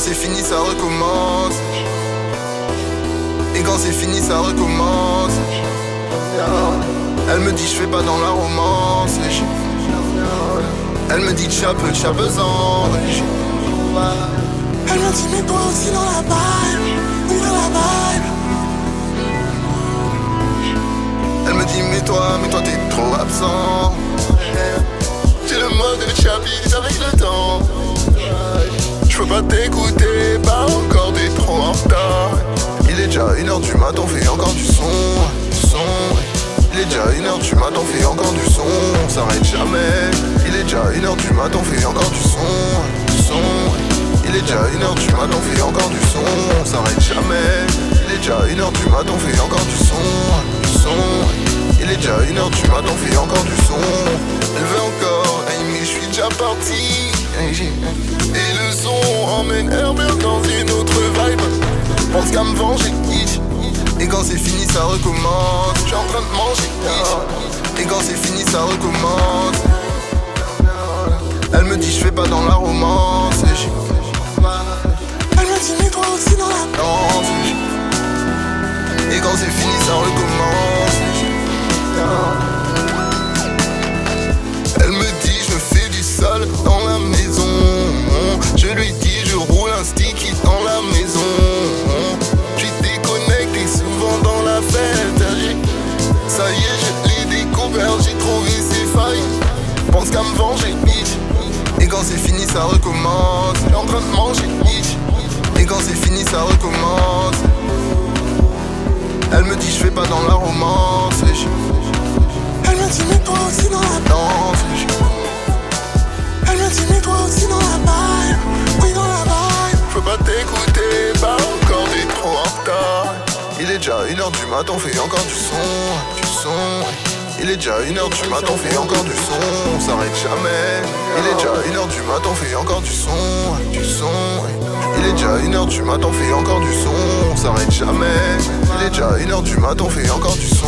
c'est fini, ça recommence. Et quand c'est fini, ça recommence. Elle me dit je fais pas dans la romance. Elle me dit tcha peu, tcha pesant. Elle me dit mais toi aussi dans la vibe, oui dans la vibe. Elle me dit mais toi t'es trop absent. J'ai le mode de Chablis avec le temps. Je peux pas t'écouter, pas encore, t'es trop en retard. Il est déjà 1h du mat, on fait encore du son. Il est déjà 1h du mat, on fait encore du son. On s'arrête jamais. Il est déjà 1h du mat, on fait encore du son. Il est déjà 1h du mat, on fait encore du son. On s'arrête jamais. Il est déjà 1h du mat, on fait encore du son. Il est déjà 1h du mat, on fait encore du son. Elle veut encore, hey, mais je suis déjà parti. Et le son emmène Herbert dans une autre vibe. Pense qu'à me venger, et quand c'est fini ça recommence. Je suis en train de manger, et quand c'est fini ça recommence. Elle me dit je fais pas dans la romance. Elle me dit mais toi aussi dans la danse. Et quand c'est fini ça recommence. Elle me dit je fais du sale dans la maison. Je lui dis je roule un sticky dans la maison. Je suis déconnecté souvent dans la fête. Ça y est je l'ai découvert, j'ai trouvé ses failles. Pense qu'à me venger bitch. Et quand c'est fini ça recommence. Je suis en train de manger bitch. Et quand c'est fini ça recommence. Elle me dit je fais pas dans la romance. Elle me dit mais toi aussi dans la danse. Elle me dit mais toi aussi dans la vibe, oui dans la vibe. Je peux pas t'écouter, pas encore, t'es trop en retard. Il est déjà 1h du mat, on fait encore du son. Il est déjà 1h du mat, on fait encore du son. On s'arrête jamais. Il est déjà 1h du mat, on fait encore du son. Il est déjà 1h du mat, on fait encore du son. On s'arrête jamais. Il est déjà 1h du mat, on fait encore du son.